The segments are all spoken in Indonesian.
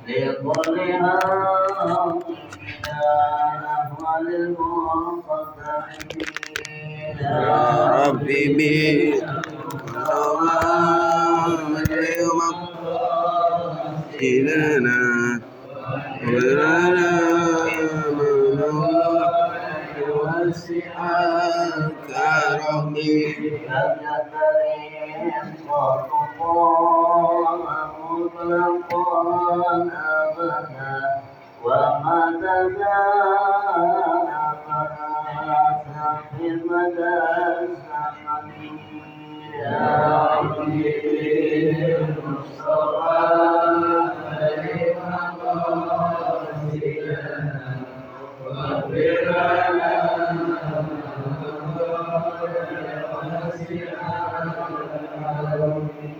لكلها أهوال المنقطعين يا ربي إلينا ورانا وسعك ربي وما تزال في المدى يا ربي المصطفى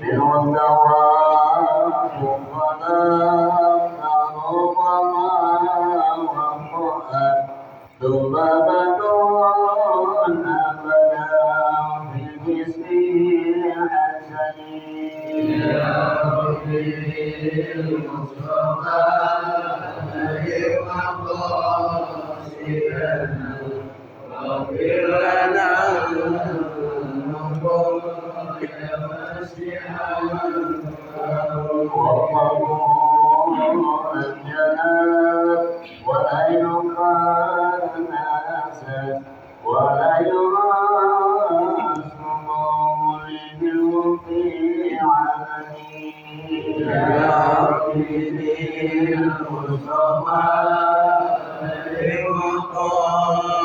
من الدواب الظلام ربما وقعت ذبابة أبدا في الجسم حسنين يا ربي المصطفى واغفر لنا ولا يقال ناسا ولا يراس مولد في عالمين يا ربي المصطفى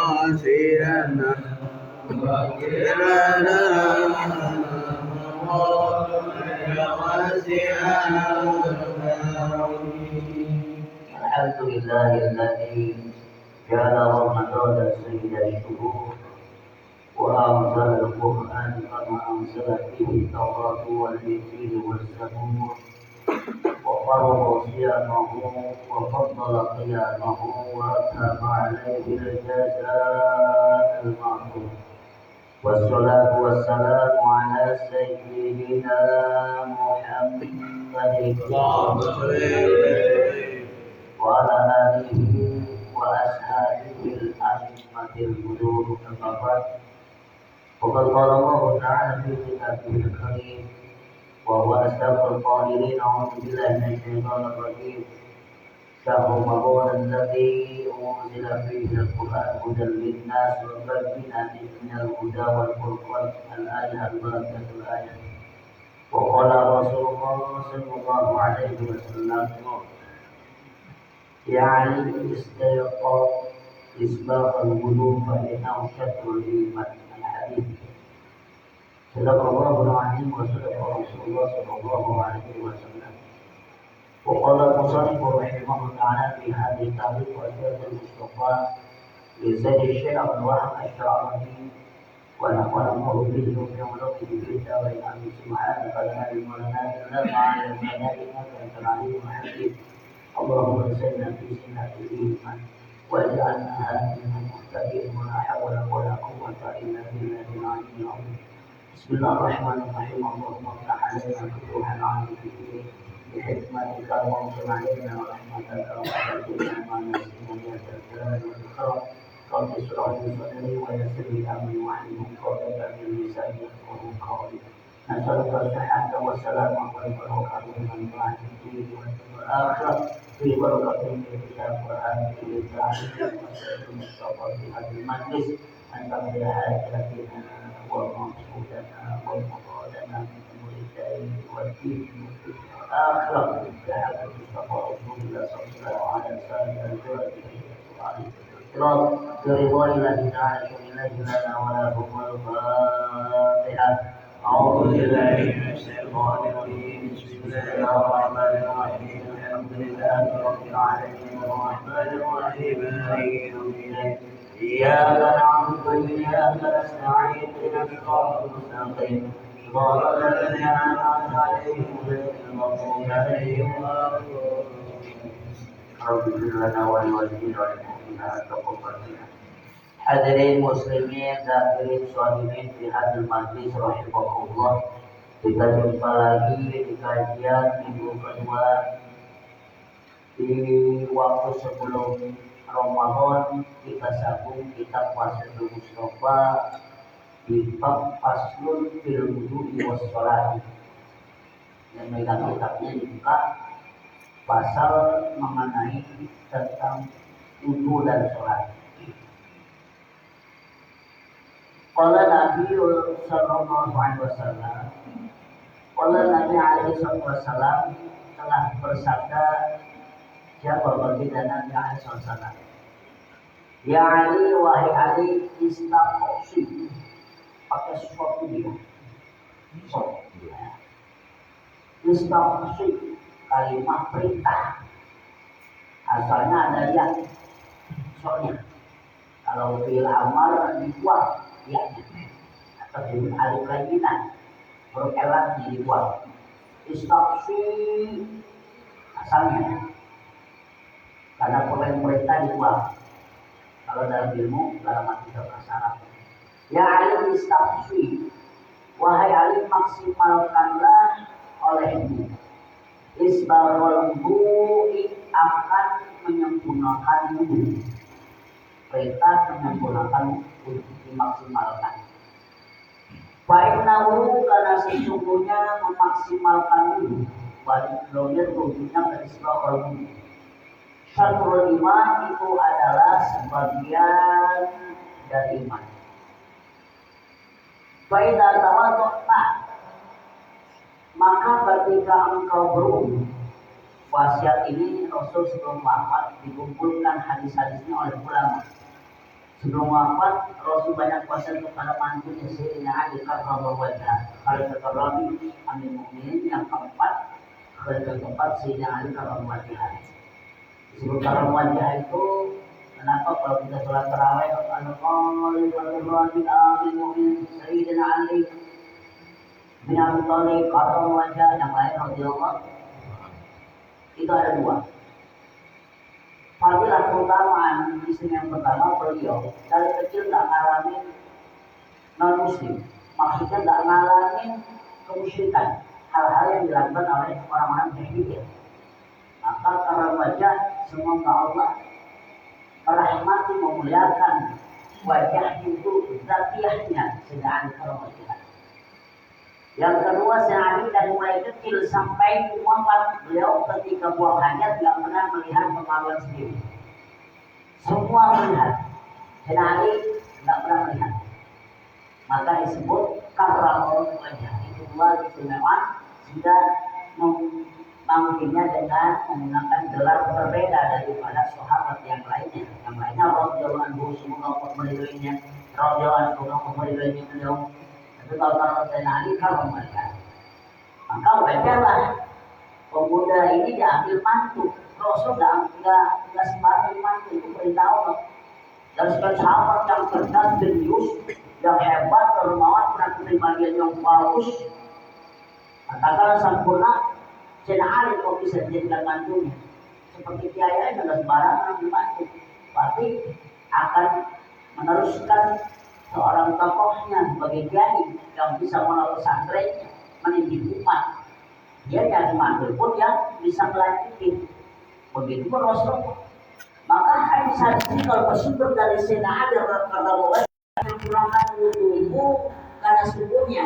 وقاسينا وكلنا الحمد لله الذي جعل رمضان سيد الشهور وأنزل القرآن كما أنزل فيه التوراة والإنجيل والزبور وفرض صيامه وفضل قيامه ورتب عليه الجزاء المعروف والصلاة والسلام على سيدنا محمد وعلى آله وأصحابه الأئمة الغدور والمفات وقد قال الله تعالى في كتابه الكريم وهو أصدق القائلين أعوذ بالله من الشيطان الرجيم شهر رمضان الذي أنزل فيه القرآن هدى للناس وبينات من الهدى والفرقان الآية الباركة الآية وقال رسول الله صلى الله عليه وسلم يعني استيقاظ إسباق الوضوء فإنه شطر الإيمان الحديث صدق الله العظيم وصدق رسول الله صلى الله عليه وسلم وقال المصنف رحمه الله تعالى في هذه التعليق وأسئلة المصطفى لزيد الشيخ الوهم الشعراني ونفعله به في علومه في الدارين آمين سبحانك لا علم لنا إلا ما علمتنا إنك أنت العليم الحكيم اللهم زدنا في زينة الإيمان واجعلنا هادين مهتدين ولا حول ولا قوة إلا بالله العلي العظيم بسم الله الرحمن الرحيم اللهم افتح علينا فتوح العالمين بحكمتك وانصر علينا ورحمتك وبركتك ما نسينا يا ذا الجلال والإكرام رب اشرح لي صدري ويسر لي أمري واحلل عقدة من لساني يفقهوا قولي نسألك الصحة والسلامة والبركة من بعد الدين والآخرة في بركة من كتاب القرآن في التعليم وسائر المصطفى في هذا المجلس أن تقضي حاجاتنا ومقصودنا ومرادنا من أمور الدين والدين والآخرة بحق المصطفى رسول الله صلى الله عليه وسلم برضا الله تعالى لا لنا ولا هم الفاتحة أعوذ بالله من الشيطان الرجيم بسم الله الرحمن الرحيم الحمد لله رب العالمين الرحمن الرحيم مالك يوم الدين إياك نعبد وإياك نستعين اهدنا الصراط المستقيم صراط الذين أنعمت عليهم غير المغضوب عليهم ولا الضالين رب اغفر لنا ولوالدينا وللمؤمنين تقبل منا Hadirin muslimin dan hadirin sholimin di hadil majlis rahimahullah. Kita jumpa lagi di kajian minggu kedua di waktu sebelum Ramadan kita sambung kitab Wasilul Mustafa di bab faslun fil wudu'i was sholati. Dan mereka kitabnya dibuka pasal mengenai tentang wudu dan sholat. Qala Nabi sallallahu alaihi wasallam, qala Nabi alaihi wasallam telah bersabda, siapa baginda Nabi alaihi wasallam, ya Ali, wahai Ali, istaqsi, pakai sesuatu dia, istaqsi, kalimat perintah, asalnya ada ya, soalnya kalau fil amar dibuang ya, atau di alif laginan huruf elatnya dibuang. Istaqsi asalnya karena perintah dibuang. Kalau dalam ilmu dalam artikel bahasa Arab, ya Ali istaqsi, wahai Ali, maksimalkanlah olehmu isbarul wudu'i, akan menyempurnakan wudu. Perintah menyempurnakan wudu, dimaksimalkan. Fa'innahu, karena sesungguhnya memaksimalkan wudu, wajibnya wujudnya berisbarul wudu. Syatrul iman, itu adalah sebagian dari iman. Fa'idha tawaddu'ta, maka ketika engkau berwudu, wasiat ini Rasul sebelum wafat dikumpulkan hadis-hadisnya oleh ulama. Sebelum wafat Rasul banyak wasiat kepada mantunya Sayyidina Ali karramallahu wajhah, khalifah Rabi Amirul Mukminin yang keempat, khalifah keempat Sayyidina Ali karramallahu wajhah. Disebut karramallahu wajhah itu kenapa kalau kita sholat tarawih Al-Khalifah Rabi Amirul Mukminin Sayyidina Ali bin Abi Thalib karramallahu wajhah, yang lain radhiyallahu, itu ada dua. Fadilah keutamaan di yang pertama, beliau dari kecil tidak ngalamin non muslim, maksudnya tidak ngalamin kemusyrikan, hal-hal yang dilakukan oleh orang-orang jahiliyah. Maka karena wajah, semoga Allah merahmati, memuliakan wajah itu zatiahnya sedang terwajah. Yang kedua, sehari dari mulai kecil sampai wafat beliau ketika buang hajat tidak pernah melihat kemaluan sendiri. Semua melihat, sehari tidak pernah melihat. Maka disebut karramul wajah. Itu dua istimewa, sehingga memanggilnya dengan menggunakan gelar berbeda daripada sahabat yang lainnya. Yang lainnya radhiyallahu anhu, semoga meridhoinya, radhiyallahu anhu, semoga meridhoinya beliau. Tapi kalau Sayyidina Ali karramallahu wajhah, maka wajarlah pemuda ini diambil mantu. Rasul nggak sembarang mantu, itu perintah Allah. Dan sebagai sahabat yang cerdas, jenius, yang hebat, dermawan, punya kepribadian yang bagus, katakanlah sempurna, Sayyidina Ali kok bisa dijadikan mantunya. Seperti kiai yang nggak sembarang ambil mantu, pasti akan meneruskan seorang tokohnya sebagai kiai yang bisa menolak pesantrennya, mendidik umat. Dia jadi mantu pun yang bisa melanjutkan. Begitu pun Rasulullah. Maka hadis-hadis ini kalau bersumber dari Sayyidina Ali radhiyallahu anhu, menyempurnakan wudu itu karena sesungguhnya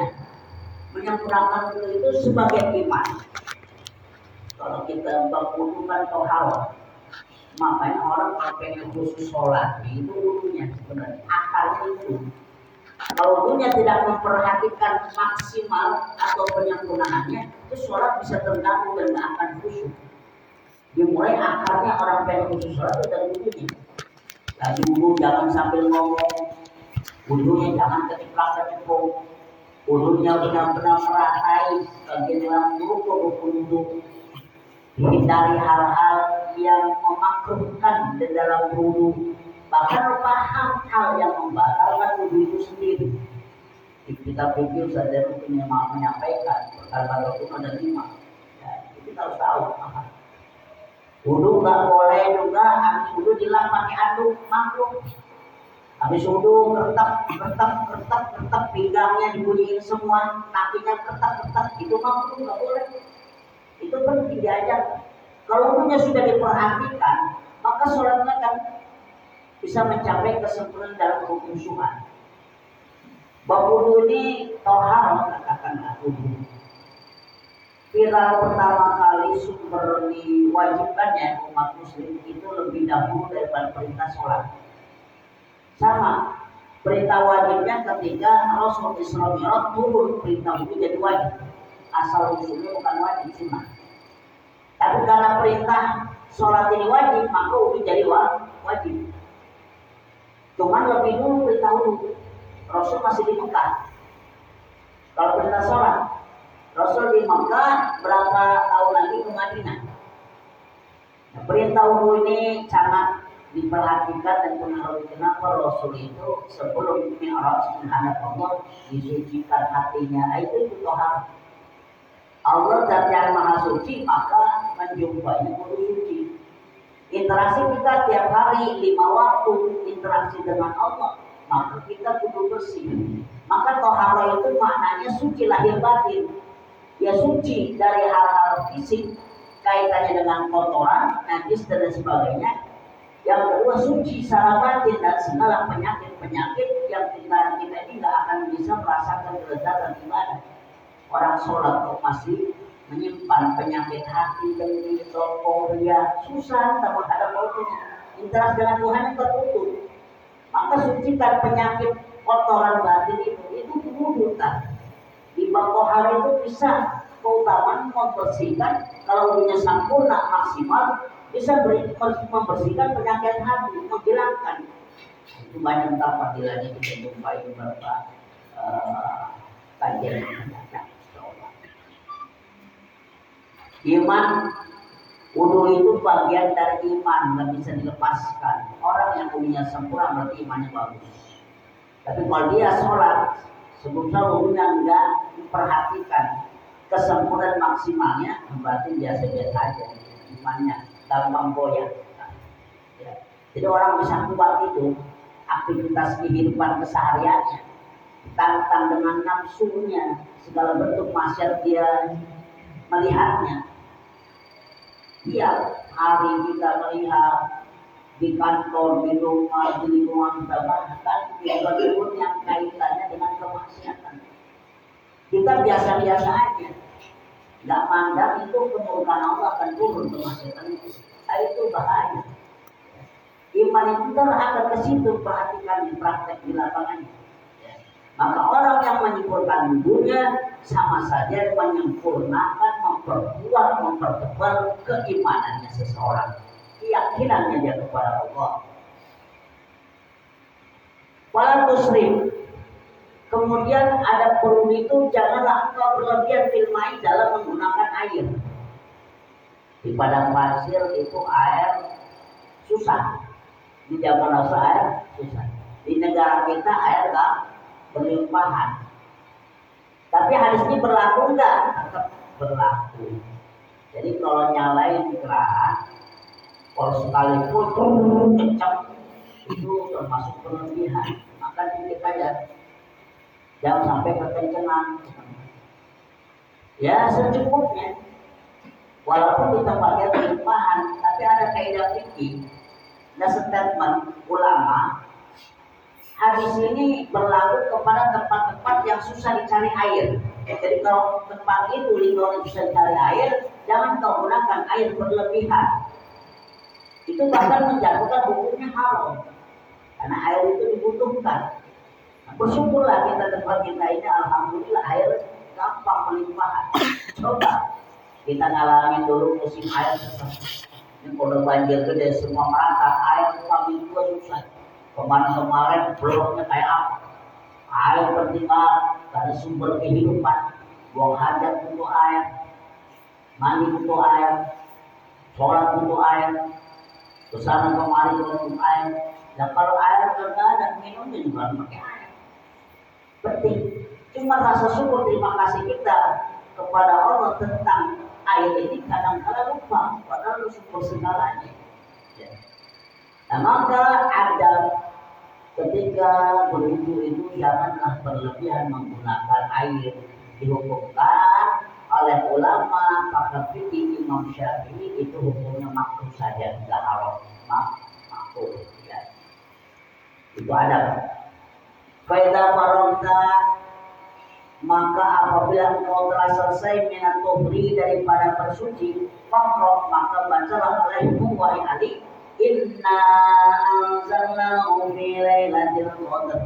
menyempurnakan wudu itu sebagai iman. Kalau kita berwudu kan tohara, makanya orang kalau pengen khusus sholat itu wudunya sebenarnya akarnya itu. Kalau wudunya tidak memperhatikan maksimal atau penyempurnaannya, itu sholat bisa terganggu dan tidak akan khusyuk. Dimulai akarnya orang pengen khusus sholat itu dari wudunya. Lagi wudu jangan sambil ngomong, wudunya jangan keciplak-kecipluk, wudunya benar-benar meratai bagian dalam wudu. Hindari hal-hal yang memakruhkan di dalam wudu, bahkan paham hal yang membatalkan wudu itu sendiri. Kita pikir saja mungkin yang mau menyampaikan perkara itu ada 5. Ya, kita harus tahu. Wudu nggak boleh juga habis wudu dilap pakai anduk, makruh. Habis wudu kertap pinggangnya dibunyiin semua, kakinya kertap, itu makruh, nggak boleh. Itu penting diajar. Kalau wudunya sudah diperhatikan, maka sholatnya akan bisa mencapai kesempurnaan dalam kekhusyuan. Bab wudu ini tohar katakanlah wudu. Viral pertama kali sumber diwajibkannya umat muslim itu lebih dahulu daripada perintah sholat. Sama, perintah wajibnya ketika Rasul Isra Mi'raj turun perintah wudu jadi wajib. Asal usulnya bukan wajib sunnah. Tapi karena perintah sholat ini wajib, maka wudu jadi wajib. Cuman lebih dulu perintah wudu. Rasul masih di Mekah. Kalau perintah sholat, Rasul di Mekah berapa tahun lagi ke Madinah. Nah, perintah wudu ini sangat diperhatikan dan mengenai kenapa Rasul itu sebelum Mi'raj menghadap Allah disucikan hatinya. Itu tohar. Allah zat yang maha suci, maka menjumpainya wudu suci. Interaksi kita tiap hari 5 waktu interaksi dengan Allah, maka kita kudu bersih. Maka tohara itu maknanya suci lahir batin. Ya suci dari hal-hal fisik kaitannya dengan kotoran, najis dan sebagainya. Yang kedua suci secara batin dan segala penyakit-penyakit yang kita ini nggak akan bisa merasakan kelezatan ibadah. Orang sholat kok masih menyimpan penyakit hati, dengki, sombong, ria, susah sama ada waktunya. Interaksi dengan Tuhan yang tertutup. Maka sucikan penyakit kotoran batin itu kemudutan. Di bab tohara itu bisa keutamaan membersihkan, kalau punya sempurna maksimal bisa membersihkan penyakit hati, menghilangkan. Itu banyak fadilahnya kita jumpai beberapa kajian yang ada. Iman, wudu itu bagian dari iman, nggak bisa dilepaskan. Orang yang wudunya sempurna berarti imannya bagus. Tapi kalau dia sholat, sebetulnya wudunya nggak diperhatikan kesempurnaan maksimalnya, berarti biasa-biasa aja imannya, gampang goyah. Ya. Jadi orang bisa kuat itu aktivitas kehidupan kesehariannya, ditantang dengan nafsunya, segala bentuk maksiat dia melihatnya. Tiap hari kita melihat di kantor, di rumah, di lingkungan kita, bahkan di lingkungan yang kaitannya dengan kemaksiatan. Kita biasa-biasa aja, nggak mandang itu kemurkaan Allah akan turun kemaksiatan itu. Itu bahaya. Iman itu kan akan ke situ, perhatikan di praktek di lapangannya. Maka orang yang menyempurnakan wudunya sama saja menyempurnakan, memperkuat, mempertebal keimanannya seseorang, keyakinannya dia kepada Allah. Wala tusrif. Kemudian ada perlu itu, janganlah engkau berlebihan fil ma'i dalam menggunakan air. Di padang pasir itu air susah. Di zaman Rasul air susah. Di negara kita air berlimpahan. Tapi hadis ini berlaku enggak? Tetap berlaku. Jadi kalau nyalain keran, kalau sekalipun kencang itu termasuk berlebihan. Maka dikit aja, jangan sampai kekencangan. Ya secukupnya. Walaupun kita pakai berlimpahan, tapi ada kaidah fikih, ada statement ulama. Hadis ini berlaku kepada tempat-tempat yang susah dicari air. Jadi kalau tempat itu lingkungan susah dicari air, jangan kau gunakan air berlebihan. Itu bahkan menjatuhkan hukumnya haram. Karena air itu dibutuhkan. Nah, bersyukurlah kita tempat kita ini, alhamdulillah air gampang melimpahan. Coba kita ngalamin dulu musim air susah. Ini kalau banjir gede semua merata, air kami juga susah. Kemarin bloknya kayak apa? Air penting banget, dari sumber kehidupan. Buang hajat butuh air, mandi butuh air, sholat butuh air, kesana kemari butuh air. Dan kalau air nggak ada, minumnya juga pakai air. Penting. Cuma rasa syukur terima kasih kita kepada Allah tentang air ini kadang-kadang lupa, padahal syukur segalanya. Ya. Nah, maka ada ketika berwudu itu janganlah berlebihan menggunakan air. Dihukumkan oleh ulama pakar fikih Imam Syafi'i itu hukumnya makruh saja, tidak haram, makruh ya. Itu ada. Faida faragta, maka apabila engkau telah selesai minat tuhri daripada bersuci, faqra, maka bacalah alaihi wa ali, inna anzalnahu fi lailatul qadr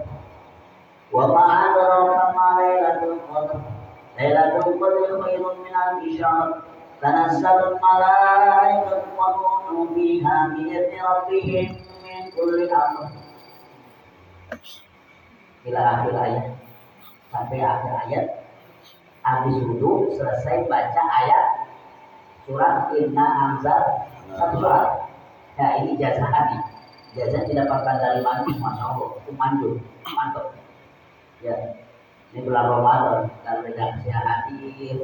wa ma adraka ma lailatul qadr. Lailatul qadri khairun min alfi syahr, tanazzalul malaikatu wa ruhu fiha bi idzni rabbihim min kulli amr. Ila akhir ayat. Sampai akhir ayat, habis wudu selesai baca ayat surat Inna Anzal, satu surat. Nah ini jasa hati, jasa didapatkan dari mandi, masya Allah, itu manjur, mantap. Ya, ini bulan Ramadan dan redaksi hati.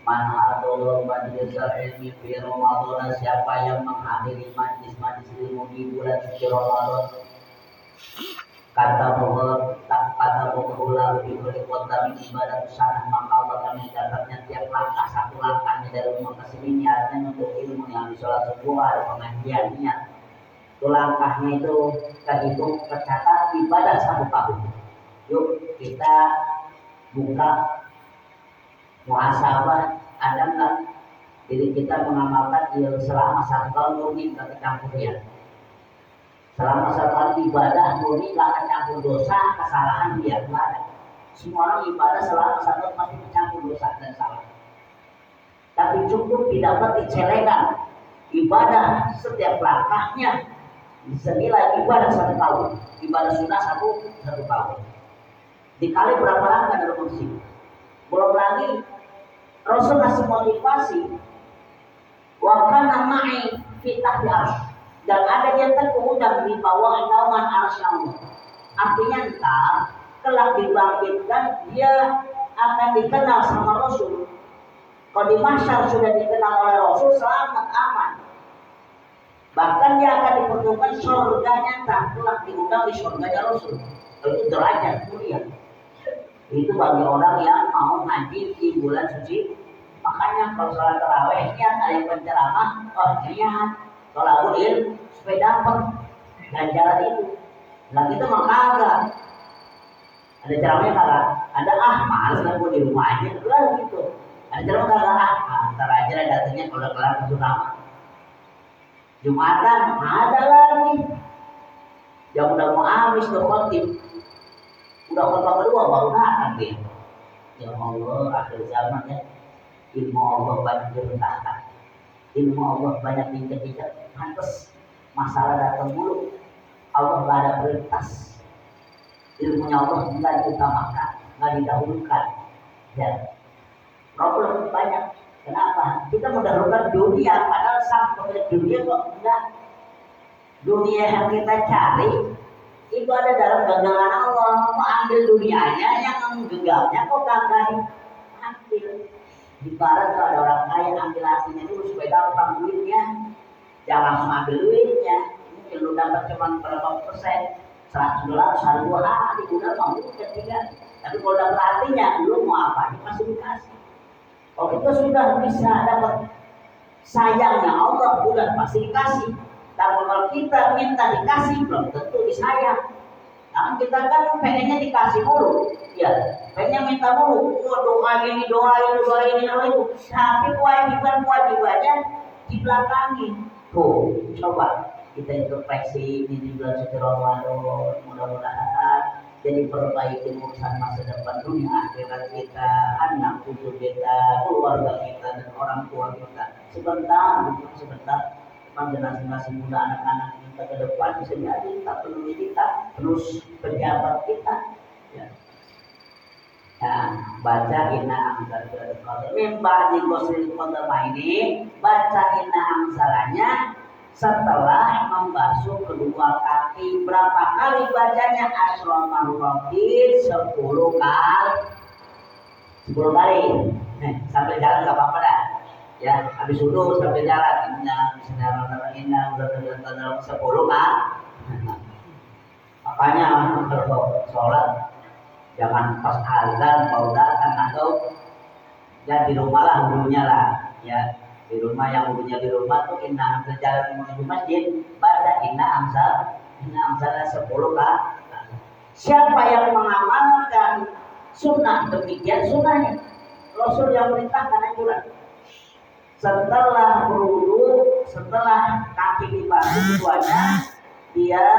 Manhadul majlis ilmi fi Ramadan, siapa yang menghadiri majlis ilmu di bulan suci Ramadan, kata bahwa lebih berkota ibadah sana, maka Allah akan mencatatnya tiap langkah satu langkahnya dari rumah ke sini niatnya untuk ilmu yang sholat subuh ada pengajiannya. Itu langkahnya itu terhitung tercatat ibadah satu tahun. Yuk kita buka muhasabah, ada enggak diri kita mengamalkan selama satu tahun murni nggak kecampurian. Selama satu tahun ibadah murni nggak kecampur dosa, kesalahan dia nggak ada. Semua orang ibadah selama satu tahun pasti kecampur dosa dan salah. Tapi cukup didapat dicelekan ibadah setiap langkahnya senilai ibadah satu tahun. Ibadah sunnah satu tahun. Dikali berapa langkah dalam musik? Belum lagi Rasul kasih motivasi, wa kana ma'i fi tahti arsy, dan ada yang terkudang di bawah naungan arsy Allah. Artinya entar kelak dibangkitkan dia akan dikenal sama Rasul. Kalau di mahsyar sudah dikenal oleh Rasul, selamat aman. Bahkan dia akan dipertemukan surganya, tak kelak diundang di surganya Rasul. Itu derajat mulia. Itu bagi orang yang mau ngaji di bulan suci. Makanya kalau sholat tarawih niat, ada yang penceramah, niat sholat ilmu supaya dapat ganjaran itu. Nah kita mah kagak. Ada ceramahnya kagak. Ada males kan gue di rumah aja, lah gitu. Ada ceramah kagak, ntar aja datangnya kalau udah kelar masuk ramah. Jumatan ada lagi. Yang udah mau habis tuh khotib. Udah khotbah kedua baru datang dia. Ya Allah, akhir zaman ya. Ilmu Allah banyak direndahkan, ilmu Allah banyak diinjak-injak. Pantes masalah datang dulu, Allah gak ada prioritas. Ilmunya Allah nggak diutamakan, nggak didahulukan. Ya, problem banyak. Kenapa? Kita mendahulukan dunia, padahal sang pemilik dunia kok enggak. Dunia yang kita cari itu ada dalam genggaman Allah. Mau ambil dunianya, yang genggamnya kok kagak diambil. Di barat kalau ada orang kaya ambil hatinya dulu supaya gampang duitnya. Jangan langsung ambil duitnya. Mungkin lu dapat cuma berapa persen, 100 dolar sehari 2 hari udah mau ketiga. Tapi kalau dapat hatinya, lu mau apa? Ini pasti dikasih. Kalau kita sudah bisa dapat sayangnya Allah, udah pasti dikasih. Tapi kalau kita minta dikasih, belum tentu disayang. Nah, kita kan pengennya dikasih mulu, ya, pengennya minta mulu, doa ini, doa itu, tapi kewajibannya dibelakangi. Tuh, coba kita introspeksi ini di bulan suci Ramadan, mudah-mudahan jadi perbaiki urusan masa depan dunia akhirat kita, anak cucu kita, keluarga kita dan orang tua kita. Sebentar, generasi muda anak-anak kita ke depan bisa jadi tak perlu kita terus pejabat kita ya. Nah, baca inna amsal mimba di gosil kota ini, baca inna amsalanya setelah membasuh kedua kaki. Berapa kali bacanya? Asromarrotin 10 kali. Sambil jalan gak apa-apa dah. Ya, habis wudu sambil jalan, inna 10 kan. Makanya kalau sholat jangan pas azan baru datang atau Ya di rumah lah wudhunya lah, ya di rumah yang wudhunya di rumah tuh inna berjalan menuju masjid baca inna amsal 10 kali. Siapa yang mengamalkan sunnah demikian sunnahnya Rasul yang perintahkan anjuran. Setelah berwudu, setelah kaki dibasuh keduanya, dia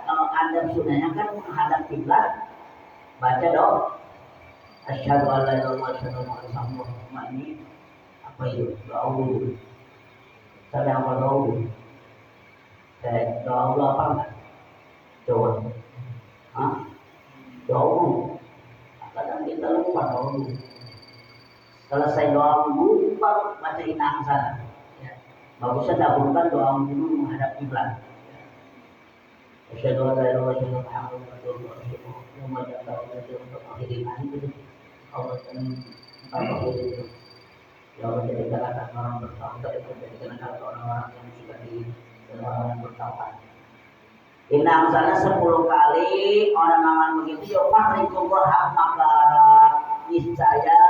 kalau ada sunnahnya kan menghadap kiblat, baca dong. Asyhadu an la ilaha illallah wa asyhadu anna Muhammadan ini apa itu? Doa wudu. Saya apa doa wudu? Doa wudu apa enggak? Coba. Hah? Doa wudu. Kadang kita lupa doa wudu. Selesai doa wudu baru baca inna sana. Ya. Bagusnya dahulukan doa wudu menghadap kiblat. Asyhadu an la ilaha illallah wa asyhadu anna Muhammadan rasulullah untuk akhiri iman itu. Allah itu. Ya Allah jadikan akan orang bertaubat itu jadikan akan orang-orang yang sudah di orang bertaubat. Inna sana 10 kali orang aman begitu ya fariqullah maka niscaya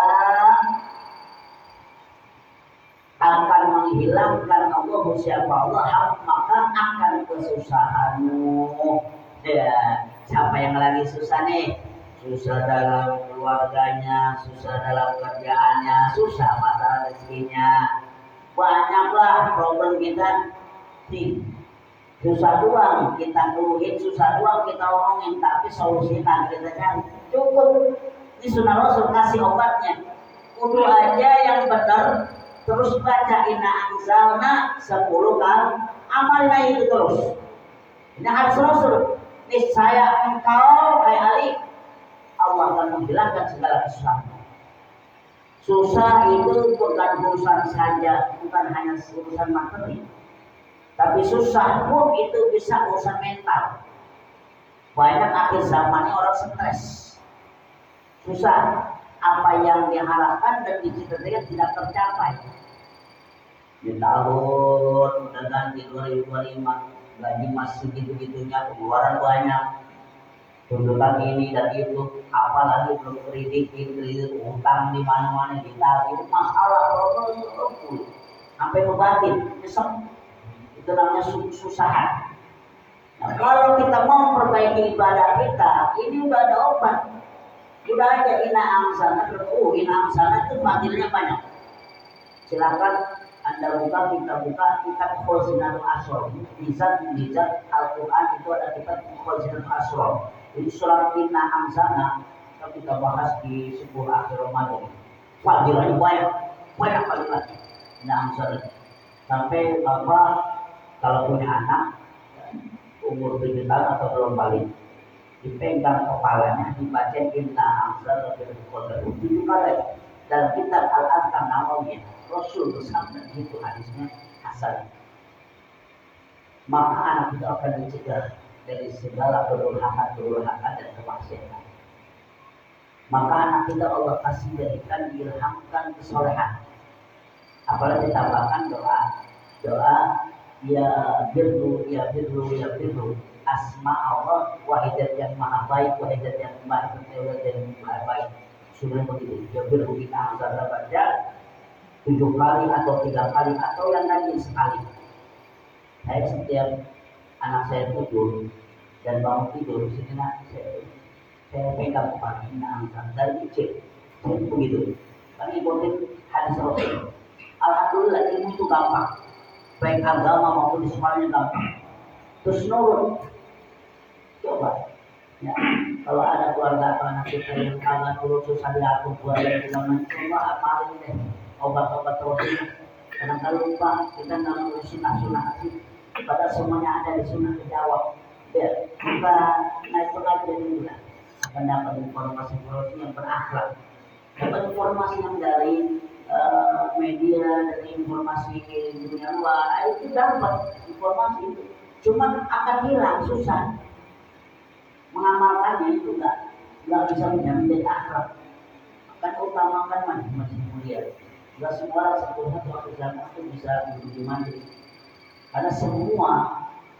akan menghilangkan Allah siapa Allah maka akan kesusahanmu. Ya, siapa yang lagi susah nih? Susah dalam keluarganya, susah dalam kerjaannya, susah masalah rezekinya. Banyaklah problem kita sih. Susah doang kita keluhin, susah doang kita omongin, tapi solusinya kita cari. Cukup ini sunnah Rasul kasih obatnya. Kudu aja yang benar, terus baca inna anzalna 10 kali, amalnya itu terus. Ini hadis Rasul. Niscaya engkau hai Ali Allah akan menghilangkan segala kesusahan. Susah itu bukan urusan saja, bukan hanya urusan materi. Tapi susah pun itu bisa urusan mental. Banyak akhir zamannya orang stres. Susah, apa yang diharapkan dan dicita-citakan tidak tercapai. Di tahun udah ganti 2025, gaji masih gitu-gitunya, pengeluaran banyak. Tuntutan ini dan itu, apalagi belum kredit, utang di mana-mana ditagih, masalah problem sampai membatin, nyesek. Itu namanya susahan. Nah, kalau kita mau memperbaiki ibadah kita, ini udah ada obat. Udah aja inna amsana itu fadilnya banyak. Silakan Anda buka kitab Khazinatul Asrar. Bisa Al-Quran itu ada kitab Khazinatul Asrar. Jadi surat inna amsana kita bahas di 10 akhir Ramadan. Fadilnya banyak fadilah. Inna amsana. Sampai kalau punya anak umur 7 tahun atau belum balik, dipegang kepalanya, dibaca inna amsal lebih 7 kali dalam kitab Al-Azkar Nawawi. Rasul bersabda itu hadisnya hasan. Maka anak itu akan dicegah dari segala kedurhakaan dan kemaksiatan. Maka anak kita Allah kasih jadikan diilhamkan kesolehan. Apalagi ditambahkan doa ya birru asma Allah wahidat yang maha baik, wahidat yang baik, wahidat yang maha baik. Sudah begitu. Ya birru kita harus baca 7 kali atau 3 kali atau yang lain sekali. Saya setiap anak saya tidur dan bangun tidur, saya pegang kepala angkat dari kecil. Saya begitu. Kan ikutin hadis Rasul. Alhamdulillah ilmu itu gampang. Baik agama maupun di semuanya gampang. Terus nurut. Coba. Ya, kalau ada keluarga atau anak kita yang agak nurut susah diatur keluarga kita mencoba amalin deh obat-obat terus. Kadang-kadang lupa kita nggak ngurusin asuransi. Padahal semuanya ada di sunnah dijawab. Ya, kita naik pengajian dulu lah. Akan dapat informasi yang berakhlak. Dapat informasi yang dari media, dari informasi dunia luar, itu dapat informasi itu. Cuma akan hilang, susah. Mengamalkannya itu nggak bisa menjadi akhlak. Akan utamakan masih mulia. Nggak semua orang sebetulnya waktu zaman itu bisa menjadi mandiri. Karena semua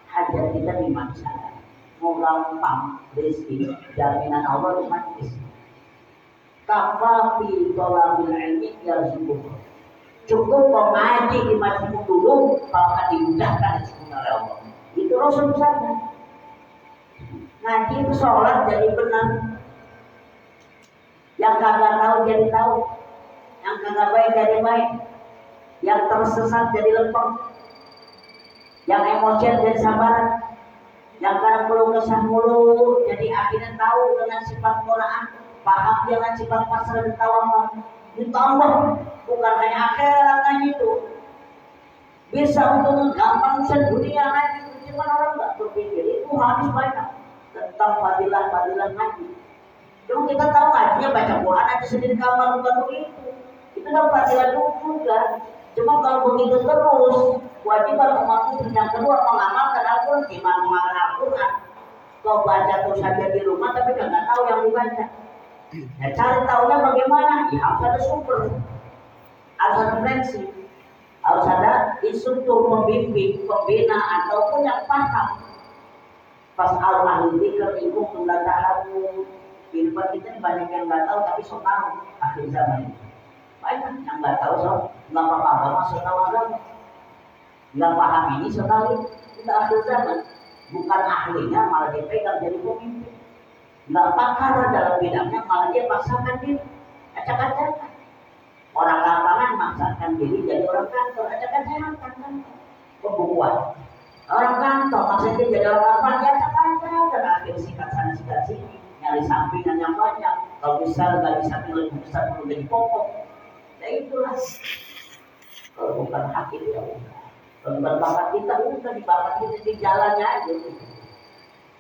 hajat kita di sana. Mau gampang, rezeki, jaminan Allah itu majlis. kafafi thalabil ilmi yarzuquh. Cukup mengaji di masjid dulu, kalau dimudahkan oleh Allah. Itu Rasul bersabda. Ngaji itu sholat jadi benar. Yang kagak tahu jadi tahu, yang kagak baik jadi baik, yang tersesat jadi lempeng, yang emosian jadi sabaran, yang kadang perlu kesah mulu jadi akhirnya tahu dengan sifat Quran, paham dengan sifat pasrah dan tawakal. Ditambah bukan hanya akhirat ngaji itu, bisa untuk menggampang urusan dunia ngaji. Cuma orang nggak berpikir itu habis banyak tentang fadilah ngaji. Cuma kita tahu ngajinya baca Quran aja sendiri kamar, bukan begitu. Itu kan fadilah juga. Cuma kalau begitu terus, kewajiban umat muslim yang kedua mengamalkan Al-Quran. Gimana mengamalkan Al-Quran? Kau baca terus saja di rumah tapi nggak tahu yang dibaca. Ya, cari tahunya bagaimana? Ya harus ada sumber, harus ada prinsip, harus ada instruktur, pembimbing, pembina ataupun yang paham. Pas ahli dzikr in kuntum la ta'lamun. Kehidupan kita banyak yang nggak tahu tapi sok tahu akhir zaman ini. Banyak yang nggak tahu sok nggak paham agama, sok tahu agama, nggak paham ini sok tahu kita akhir zaman. Bukan ahlinya malah dipegang jadi pemimpin. Nggak pakar dalam bidangnya malah dia paksakan diri, acak-acakan. Orang lapangan maksakan diri jadi orang kantor, acak-acakan kan. Pembukuan. Orang kantor maksakan diri jadi orang lapangan, dia acak-acakan. Akhir sikat sana sikat sini, nyari sampingan yang banyak. Kalau bisa nggak bisa lebih besar perlu jadi pokok. Ya itulah. Kalau bukan hak itu ya udah. Kalau berbakat kita udah dibakat kita di jalannya aja.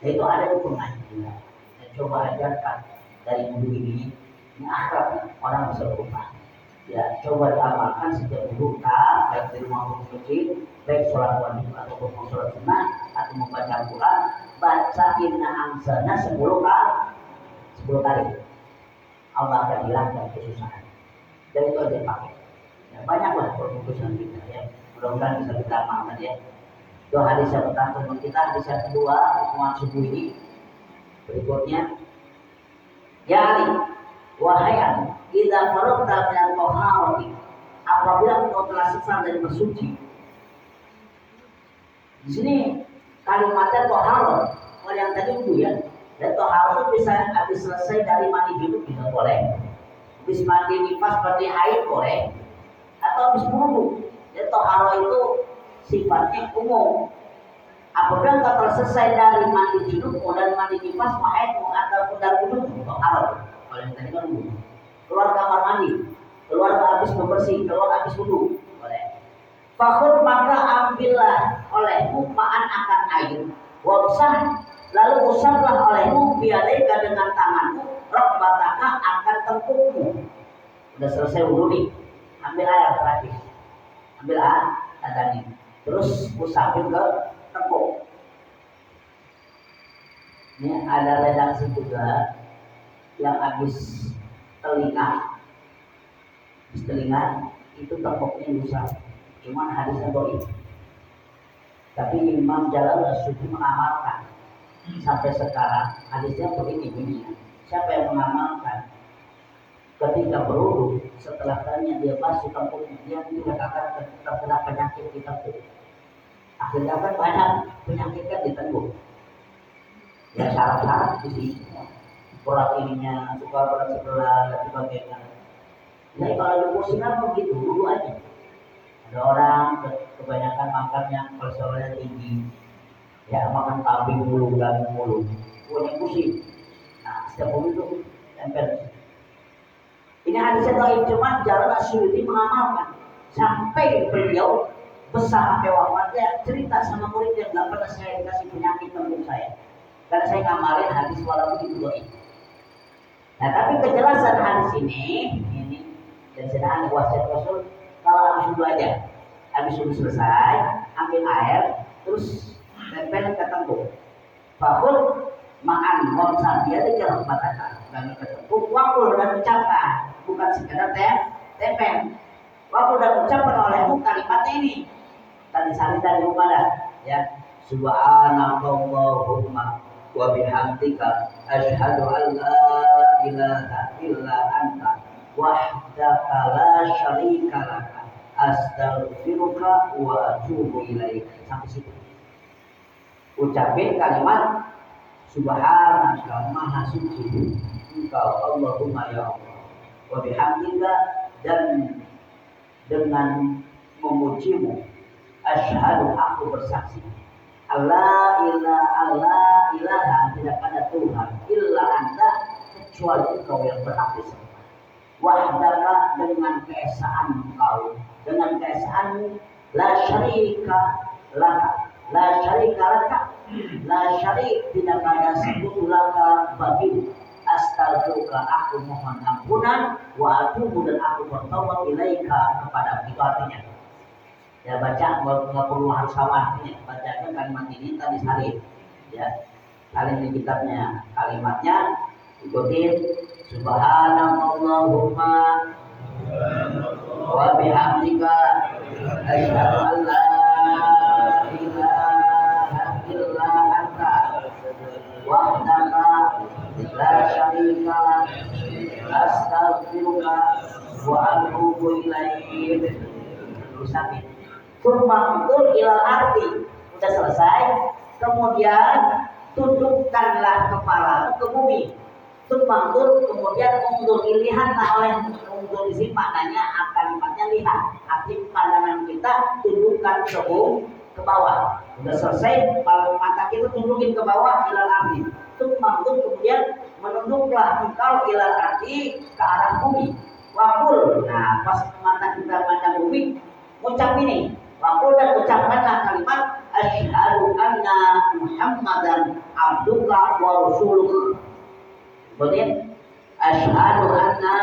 Ya itu ada di pengajian. Coba ajarkan dari dulu ini akrab orang bisa berubah. Ya coba diamalkan sejak dulu baik di rumah maupun masjid, baik sholat wajib ataupun mau sholat sunnah atau membaca Al-Quran, baca inna anzalna 10 kali. Allah akan hilangkan kesusahan. Dan itu aja pakai. Ya, banyaklah perpustakaan kita ya. Mudah-mudahan bisa kita amalkan ya. Itu hadis yang pertama kita, hadis yang kedua hukuman subuh ini. Berikutnya, ya Ali, wahai Ali, idza faragta min al-taharati, apabila engkau telah selesai dari bersuci. Di sini kalimatnya taharat, kalau yang tadi itu ya, dan taharat itu bisa habis selesai dari mandi junub bisa boleh, habis mandi nifas seperti haid boleh, atau habis wudu. Dan taharat itu sifatnya umum. Apabila engkau telah selesai dari mandi junub dan mandi nifas, haid ataupun dari wudu, taharat. Kalau yang tadi kan wudu. Keluar kamar mandi, keluar habis membersih, keluar habis wudu, boleh. Fakhud maka ambillah olehmu ma'an akan air, wabsah lalu usaplah olehmu biadaika dengan tanganmu, rokbataka akan tengkukmu. Udah selesai wudu nih, ambil air terakhir, ambil air tadi, terus usapin ke tengkuk. Ini ada redaksi juga yang habis telinga itu tengkuknya usap. Cuman hadisnya dhaif. Tapi Imam Jalal As-Suyuti mengamalkan sampai sekarang hadisnya begini. Siapa yang mengamalkan ketika berwudu setelah tanya dia basuh tengkuknya, dia tidak akan terkena penyakit di tengkuk. Akhirnya kan banyak penyakit kan di tengkuk. Ya syarat-syarat di sini. Berat ininya, suka berat sebelah dan sebagainya. Jadi kalau di kursinya begitu dulu aja. Ada orang kebanyakan makannya kolesterolnya tinggi, ya makan kambing mulu, daging mulu, punya pusing. Nah setiap itu tempel. Ini hadisnya dhaif, cuman Jalal As-Suyuti mengamalkan sampai beliau besar sampai wafatnya cerita sama murid yang nggak pernah saya dikasih penyakit tembung saya, karena saya ngamalin hadis walaupun itu dhaif. Nah tapi kejelasan hadis ini dan sedang wasiat Rasul. Kalau habis wudu aja, habis wudu selesai, ambil air, terus tempel ke tengkuk. Fakul ma'an wamsah dia dijarak matakan, kami ke tengkuk, wakul dan ucapkan, bukan sekedar tempel. Wakul dan ucapkan olehmu kalimat ini. Tadi salin dari rumah dah, ya. Subhanakallahumma wa bihamdika asyhadu an la ilaha illa anta wahdaka la syarika laka astaghfiruka wa atubu ilaik. Sampai situ. Ucapin kalimat subhanaka maha suci engkau Allahumma ya Allah wa bihamdika, dan dengan memujimu asyhadu aku bersaksi Allah ilaha tidak ada Tuhan illa anta kecuali engkau yang berhak disembah. Wahdaka dengan keesaan engkau, dengan keesaanmu, la syarika laka, la syarika laka, la syarik tidak ada sekutu laka bagimu. Astaghfiruka aku mohon ampunan, wa atubu dan aku bertaubat ilaika kepada itu artinya. Ya baca nggak perlu harus artinya, bacakan kalimat ini tadi salin, ya salin di kitabnya kalimatnya ikutin subhanallahumma wa bihamdika asyhadu an la ilaha illa anta wahdaka la syarika lak astaghfiruka wa atubu ilaik. Terus Turmangtul ilal arti sudah selesai, kemudian tundukkanlah kepala ke bumi. Turmangtul kemudian undur lihatlah oleh undur di sini maknanya kalimatnya lihat. Arti pandangan kita tundukkan ke bawah. Sudah selesai, kalau mata kita tundukin ke bawah ilal arti. Turmangtul kemudian menunduklah engkau ilal arti ke arah bumi. Wakul, nah pas mata kita pandang bumi, ucap ini. Waktu dan ucapkanlah kalimat asyhadu anna Muhammadan abduka wa rasuluka. Kemudian asyhadu anna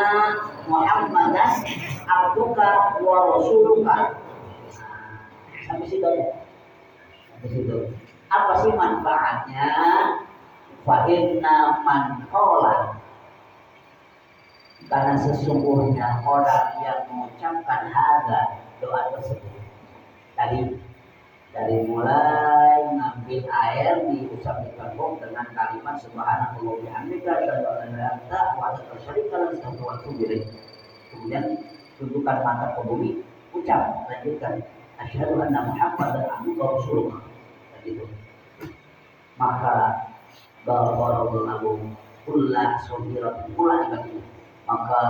Muhammadan abduka wa rasuluka. Sampai situ ya. Sampai situ. Apa sih manfaatnya? Fa inna man qala, karena sesungguhnya orang yang mengucapkan hadza doa tersebut dari mulai ngambil air diusap di kantong dengan kalimat subhanallah wa bihamdika asyhadu an la ilaha illa anta wahdaka la syarika lak astaghfiruka wa atubu ilaik. Kemudian tunjukkan mata ke bumi, ucap lanjutkan asyhadu anna Muhammadan abduka wa rasuluka. Begitu. Maka ghafarallahu kullu saghiratin kullu ibadah. Maka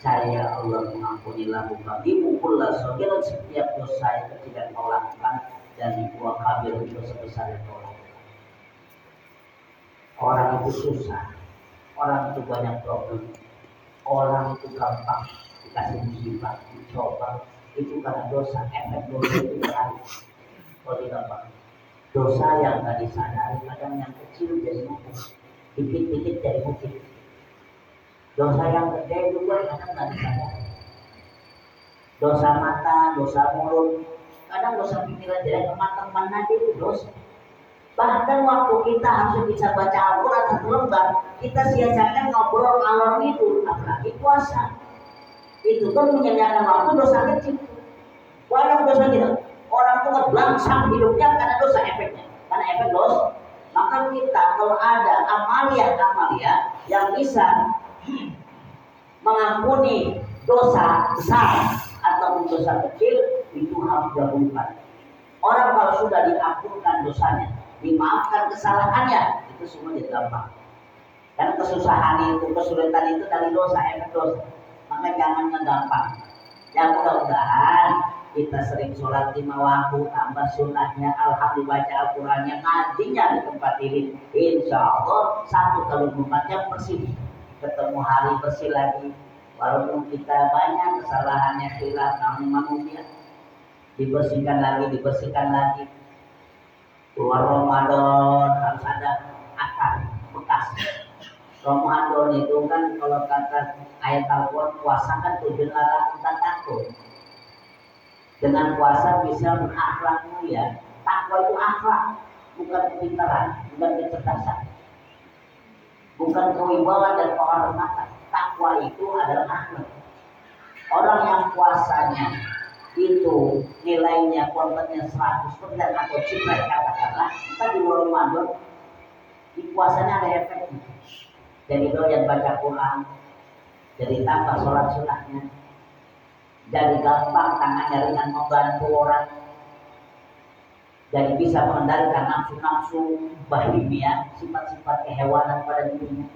saya Allah mengampunilah bagimu kullu saghiratin setiap dosa yang kecil yang kau lakukan, dan wa kabir dosa besar yang kau lakukan. Orang itu susah, orang itu banyak problem, orang itu gampang dikasih musibah, dicoba, itu karena dosa, efek dosa itu berlalu. Kalau gampang, dosa yang nggak disadari kadang yang kecil jadi mungkin, dikit-dikit jadi mungkin. Dosa yang gede juga kadang nggak disadari. Dosa mata, dosa mulut, kadang dosa pikiran jelek teman-teman aja itu dosa. Bahkan waktu kita harus bisa baca Al-Quran satu lembar, kita sia-siakan ngobrol ngalor itu, apalagi puasa. Itu kan menyediakan waktu dosa kecil. Banyak dosa kita. Orang itu ngeblangsang hidupnya karena dosa efeknya, karena efek dosa. Maka kita kalau ada amalia yang bisa mengampuni dosa besar atau dosa kecil, itu harus didahulukan. Orang kalau sudah diampunkan dosanya, dimaafkan kesalahannya, itu semua jadi gampang. Dan kesusahan itu, kesulitan itu dari dosa, efek dosa. Maka jangan ngegampang. Ya mudah-mudahan kita sering sholat 5 waktu, tambah sunnahnya, alhamdulillah baca Al-Qurannya, ngajinya di tempat ini. Insya Allah 1/24 jam bersih. Ketemu hari bersih lagi. Walaupun kita banyak kesalahannya, khilaf namanya manusia, dibersihkan lagi. Keluar Ramadan harus ada akar bekas. Ramadan itu kan kalau kata ayat Al-Quran, puasa kan tujuan larang kita takut. Dengan puasa bisa berakhlak mulia. Takwa itu akhlak, bukan kepintaran, bukan kecerdasan, bukan kewibawaan dan kehormatan. Takwa itu adalah akhlak. Orang yang puasanya itu nilainya kontennya 100% atau cipret katakanlah, kita di bulan Ramadan di puasanya ada efeknya. jadi doyan baca Quran, jadi tambah sholat sunatnya, jadi gampang tangannya ringan membantu orang, jadi bisa mengendalikan nafsu-nafsu bahimia, sifat-sifat kehewanan pada dirinya.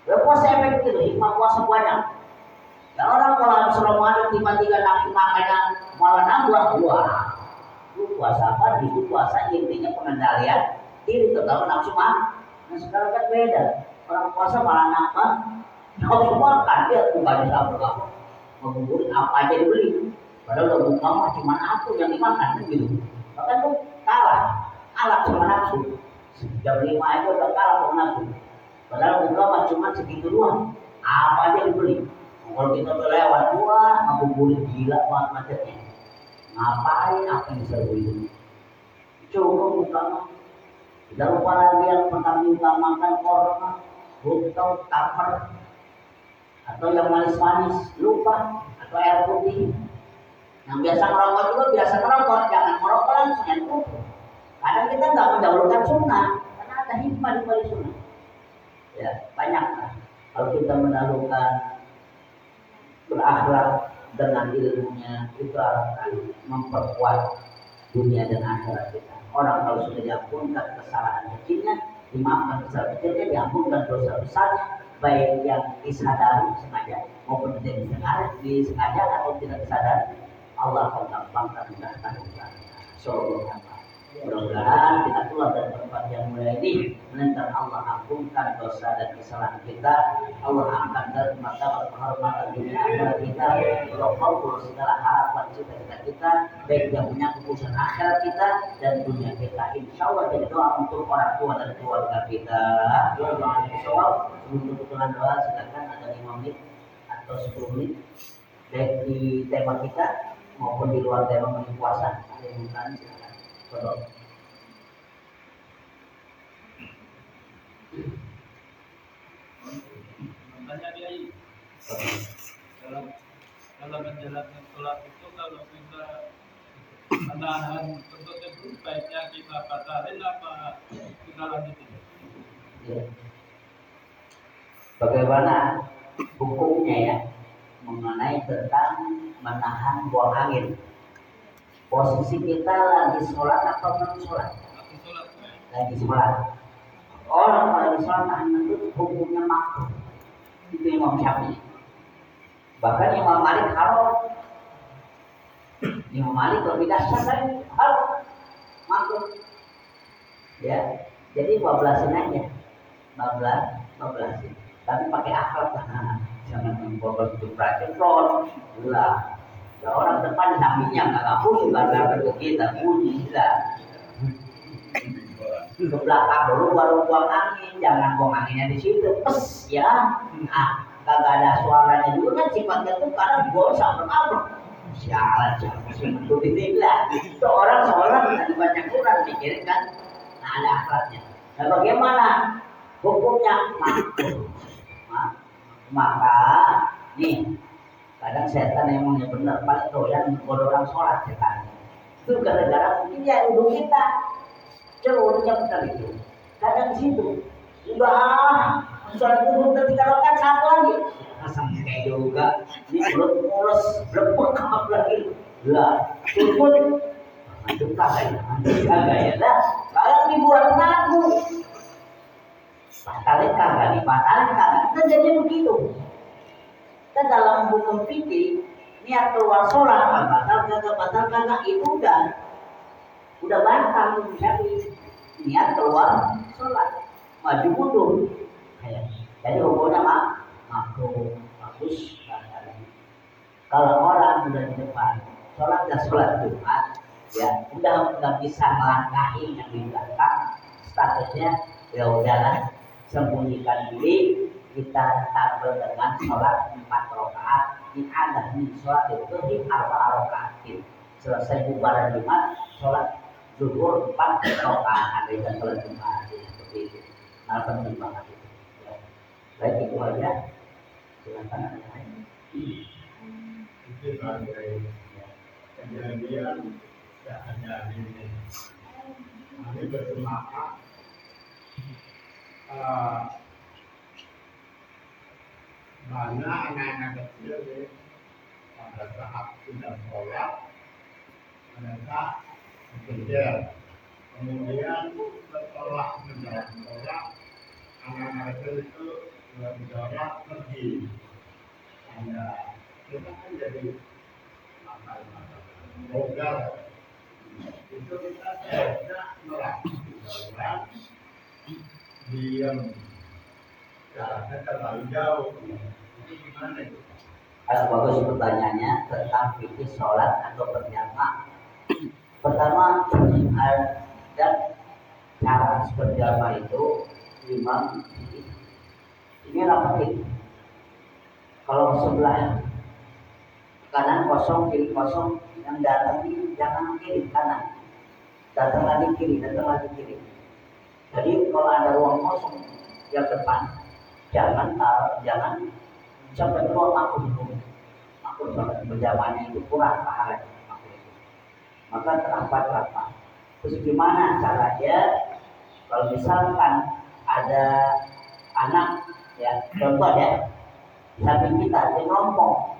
Puasa efektif, hikmah puasa banyak. Ya orang kalau habis Ramadan tiba-tiba nafsu makannya malah nambah, wah, itu puasa apa? Itu puasa intinya pengendalian diri terutama nafsu makan. Nah sekarang kan beda, orang puasa malah nambah nafsu makan, dia bukannya apa mengumpulin apa aja dibeli. Padahal udah buka mah cuma aku yang dimakan kan gitu. Bahkan tuh kalah sama nafsu. Jam 5 aja udah kalah sama nafsu. Padahal buka mah cuma segitu doang. Apa aja dibeli. Kalau kita udah lewat, wah ngabuburit gila banget macetnya. Ngapain apa yang bisa beli? Coba buka mah. Tidak lupa lagi yang pertama diutamakan korma, butau, taper, atau yang manis-manis, lupa, atau air putih. Yang biasa merokok juga biasa merokok, jangan merokok langsung yang tutup. Kadang kita nggak mendahulukan sunnah, karena ada hikmah di balik sunnah. Ya banyak lah. Kalau kita mendahulukan berakhlak dengan ilmunya, itu akan memperkuat dunia dan akhirat kita. Orang kalau sudah diampunkan kesalahan kecilnya, dimaafkan kesalahan kecilnya, diampunkan dosa besarnya, baik yang disadari sengaja maupun tidak disengaja atau tidak disadari, Allah akan gampangkan mudahkan usaha. Mudah-mudahan kita keluar dari tempat yang mulia ini, melainkan Allah ampunkan dosa dan kesalahan kita. Allah angkat dari martabat kehormatan dunia akhirat kita. Allah kabul segala harapan cita-cita kita, baik yang menyangkut urusan akhirat kita dan dunia kita. Insya Allah jadi doa untuk orang tua dan keluarga kita. Sebelum tutupan doa, silakan ada 5 menit atau 10 menit, baik di tema kita maupun di luar tema menit puasa. Ada yang bertanya, silakan. Betul. Tanya dia dalam menjalankan sholat itu kalau kita menahan untuk itu baiknya kita batalin apa kita lanjutin? Ya. Bagaimana hukumnya ya mengenai tentang menahan buang angin? Posisi kita lagi sholat atau belum sholat? Lagi sholat. Orang kalau lagi sholat tahan itu hukumnya makruh. Itu Imam Syafi'i. Bahkan Imam Malik haram. Imam Malik lebih dahsyat lagi haram, makruh. Ya, jadi bablasin aja, bablasin. Tapi pakai akhlak lah, jangan membobol itu front, lah. Ya orang depan sampingnya nggak pusing karena itu kita bunyi lah. Ke belakang dulu baru buang angin, jangan buang anginnya di situ, pes ya. Nah, kagak ada suaranya juga kan sifatnya tuh karena gol sampai kabur. Sialan itu lah. Itu orang seolah tidak dibaca Quran pikirin kan. Nah ada akhlaknya. Nah bagaimana hukumnya? Maka nih. Kadang setan emangnya benar paling doyan kalau orang sholat setan. Itu gara-gara mungkin ya duduk kita. Coba benar itu. Kadang di situ udah sholat dulu ketika rokat satu lagi. Asam kayak juga. Ini mulus berpuk lagi. Lah, cukup. Antum kagak ya. Lah, kalau dibuat ngaku. Batalin kagak, dibatalin kagak. Kan jadi begitu. Kita dalam hukum fikih niat keluar sholat batal kagak itu udah batal Syafi'i. Niat keluar sholat maju mundur jadi hukumnya makruh bagus. Kalau orang udah di depan sholat Jumat ya udah nggak bisa melangkahi yang di belakang, statusnya ya udahlah sembunyikan diri. Kita tampil dengan sholat 4 rakaat ada min sholat itu di 4 rakaatin. Selesai bubaran Jumat sholat zuhur 4 rakaat ada yang sholat Jumat seperti itu. Nah penting banget itu. Ya. Baik itu aja. Silakan ada yang lain. Itu sebagai kejadian tidak hanya ini. Kami bersepakat Banyak anak-anak kecil nih, pada saat sudah sholat, mereka bekerja. Kemudian setelah menjalankan sholat, anak-anak kecil itu berjalan pergi. Hanya kita kan jadi makan-makan. Bogar. Itu kita seharusnya melakukan diam. Jaraknya terlalu jauh. Ini gimana itu? Bagus pertanyaannya tentang fikih sholat atau berjamaah. Pertama, ada cara berjamaah itu imam ini rapatin. Kalau sebelah kanan kosong, kiri kosong, yang datang ini jangan kiri kanan, datang lagi kiri, datang lagi kiri. Jadi kalau ada ruang kosong yang depan, jangan sampai keluar makhluk banget berjamaahnya itu kurang pahala makhluk itu. Maka terapat. Terus gimana caranya? Kalau misalkan ada anak ya, contoh ya, samping kita di kelompok.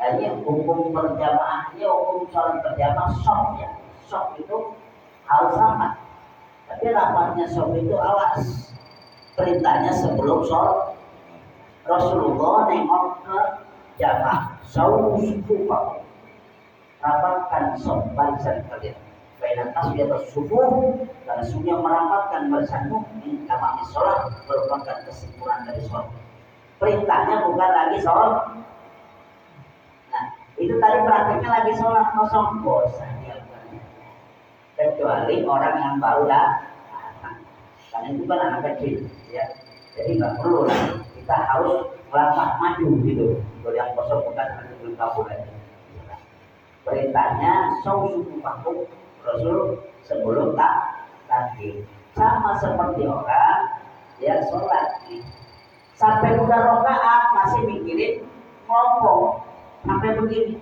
Ini hukum berjamaahnya, hukum sholat berjamaah sok ya. Sok itu harus rapat. Tapi rapatnya sok itu awas. Perintahnya sebelum sholat Rasulullah nengok ke jamaah sawu sufufakum, rapatkan sok barisan kalian. Baina tasbiyat sufuh, dan sungguh merapatkan barisanmu min tamami sholat, merupakan kesimpulan dari sholat. Perintahnya bukan lagi sholat. Nah, itu tadi praktiknya lagi sholat kosong, bosan dilakukannya. Kecuali orang yang baru datang, karena itu kan anak kecil, ya. Jadi nggak perlu lah. Kita harus melangkah maju gitu. Kalau yang kosong bukan nanti belum kabur lagi. Perintahnya suku paku Rasul sebelum takbir. Sama seperti orang yang sholat sampai udah rakaat masih mikirin kelompok sampai begini.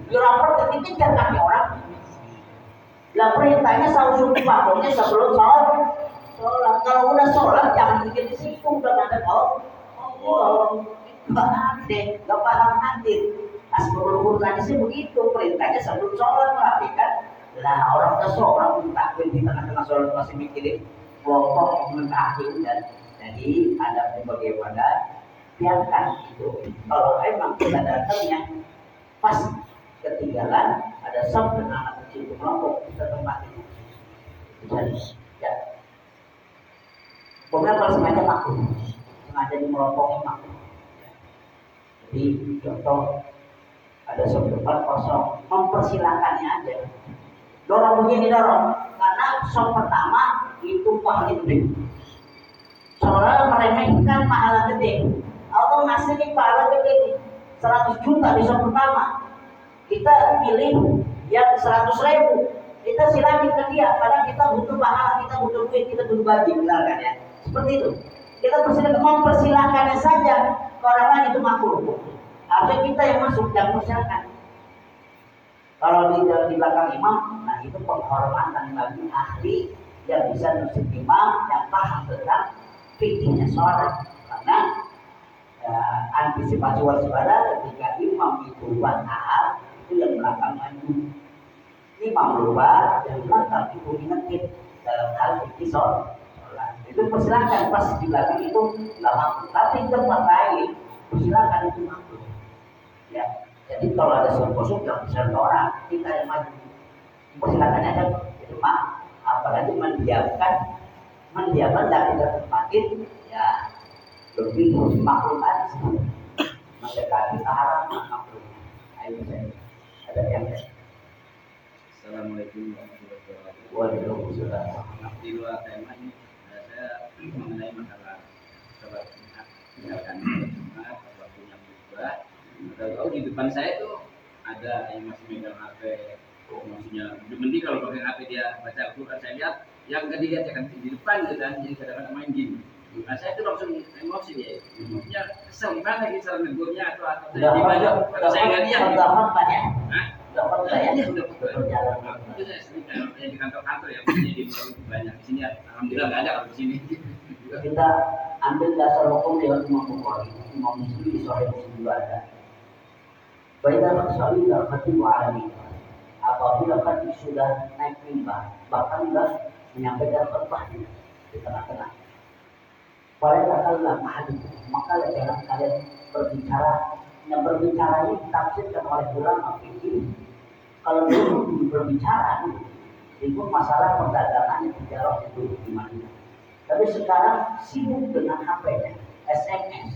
Dirapor ketika kaki orang. Lah perintahnya suku pakunya sebelum sholat. Kalau udah sholat jangan bikin disinggung udah ada kau. Nggak paham nanti. Asbabul Quran sih begitu, perintahnya sebelum sholat merapikan. Lah orang udah sholat takbir di tengah-tengah sholat masih mikirin kelompok mentaati dan jadi ada bagaimana biarkan itu. Kalau emang kita datangnya pas ketinggalan ada sob dan anak kecil kelompok kita tempatin. Jadi ya. Pokoknya kalau sengaja makhluk, sengaja dimelopongin makhluk. Jadi contoh ada sob depan kosong, mempersilakannya aja. Dorong karena sob pertama itu paling gede. Soalnya meremehkan pahala gede. Allah ngasih nih pahala gede 100 juta di sob pertama. Kita pilih yang 100.000. Kita silakan ke dia, padahal kita butuh pahala, kita butuh duit, kita butuh gaji, misalkan ya. Seperti itu. Kita mempersilahkannya saja ke orang lain itu makruh. Harusnya kita yang masuk dan persilakan. Kalau di belakang imam, nah itu penghormatan bagi ahli yang bisa nusuk imam yang paham tentang fikihnya sholat. Karena antisipasi waspada ketika imam itu buat hal itu yang belakang maju. Imam lupa yang belakang itu ingetin dalam hal fikih sholat. Itu persilakan pas di belakang itu nggak mampu. Tapi tempat lain persilakan itu mampu. Ya, jadi kalau ada soal kosong jangan bisa orang, kita yang maju. Persilakan aja itu mah. Apalagi mendiamkan dan tidak tempatin ya lebih makhluk aja. Mendekati taharat makhluk. Ayo saya ada yang Assalamualaikum warahmatullahi wabarakatuh. Waalaikumsalam. Di luar tema ini saya mengenai masalah sholat Jumat, misalkan Jumat waktunya berubah. Tahu di depan saya tuh ada yang masih megang HP, maksudnya mending kalau pakai HP dia baca Al-Quran. Saya lihat yang nggak dilihat ya kan di depan gitu kan, jadi kadang-kadang main game. Nah saya itu langsung emosi ya, maksudnya kesel gimana gitu cara negurnya atau gimana? Kalau saya nggak lihat. Dapat saya sudah berjalan. Itu saya sering yang di kantor-kantor ya, di banyak di sini. Alhamdulillah nggak ada kalau di sini. kita ambil dasar hukum dari Imam Bukhari, Imam Muslim di Sahih Muslim juga ada. Baiklah sekali dalam hati alami. Apabila hati sudah naik mimbar, bahkan sudah menyampaikan khutbah di tengah-tengah. Pada katakanlah mahadum, maka jangan kalian berbicara. Yang berbicara ini ditafsirkan oleh ulama fikih. Kalau dulu berbicara itu masalah perdagangan tijarah itu di Madinah. Tapi sekarang sibuk dengan HP, SMS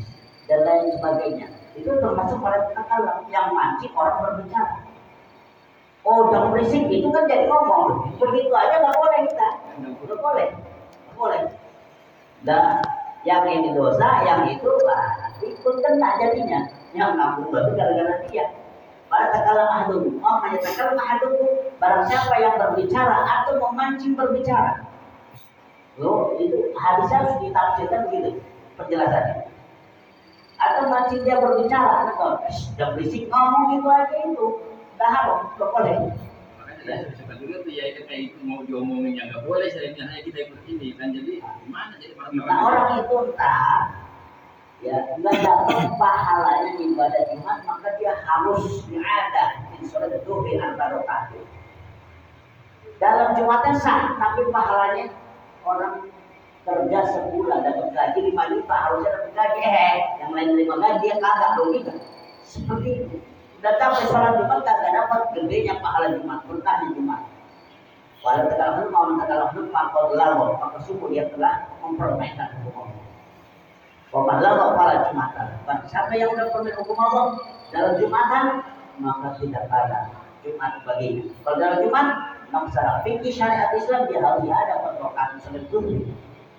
dan lain sebagainya. Itu termasuk pada katakanlah yang mancing orang berbicara. Oh, jangan berisik, itu kan jadi ngomong. Begitu aja nggak boleh kita, nggak boleh. Dan yang ini dosa, yang itu ikut kena jadinya. Yang nanggung berarti gara-gara dia. Pada takala mahdum, takala mahdum barang siapa yang berbicara atau memancing berbicara. Loh, itu hadisnya harus ditafsirkan begitu penjelasannya. Atau mancing dia berbicara, jangan berisik ngomong gitu aja itu. Dah haram, nggak boleh. Makanya suka juga tuh ya kayak itu mau diomongin yang nggak boleh, selainnya hanya kita ikut ini kan jadi gimana jadi Nah orang itu entah ya nggak dapat pahalanya ibadah Jumat, maka dia harus ada di sholat duhur antara rakaat. Dalam Jumatnya sah, tapi pahalanya orang kerja sebulan dapat gaji 5 juta harusnya dapat gaji, yang lain 5 gaji dia kagak logika seperti itu. Udah sampai sholat Jumat kagak dapat gedenya pahala Jumat, berkahnya Jumat. Walau terkadang mau terkadang maka lalu maka subuh dia telah mempermainkan hukum Allah. Wamalah para Jumatan. Siapa yang sudah permain hukum Allah dalam Jumatan maka tidak ada Jumat baginya. Kalau dalam Jumat maka secara fikih syariat Islam dia harus ada patokan sebetulnya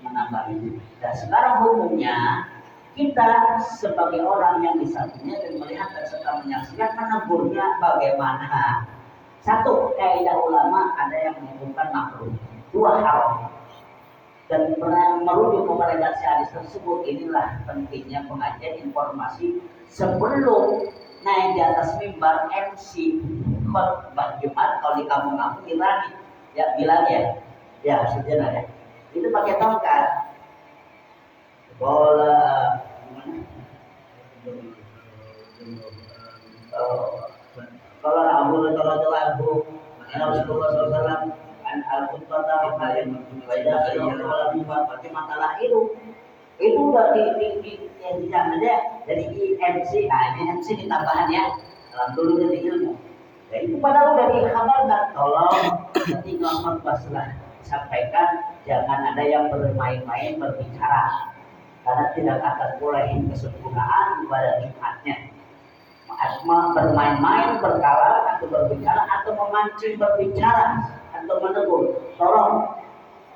menambah ini. Dan sekarang hukumnya kita sebagai orang yang di sampingnya dan melihat dan serta menyaksikan menegurnya bagaimana. Satu, kaidah ulama ada yang menyebutkan makruh. 2, haram. Dan merujuk kepada redaksi hadis tersebut, inilah pentingnya pengajian informasi sebelum naik di atas mimbar MC khutbah Jumat. Kalau di kampung-kampung Irani ya bilang ya sejenak ya itu pakai tongkat bola kalau Abu radhiyallahu Rasulullah SAW an al-qutbah yang membaca dalam mimbar pakai makalah itu udah di sana dia jadi MC. Nah ini MC ditambahan ya dalam dulu jadi ilmu. Ya, itu padahal udah dikabarkan tolong ketika khutbah sampaikan jangan ada yang bermain-main berbicara karena tidak akan boleh kesempurnaan pada Jumatnya. Bermain-main, berkala atau berbicara atau memancing berbicara atau menegur, tolong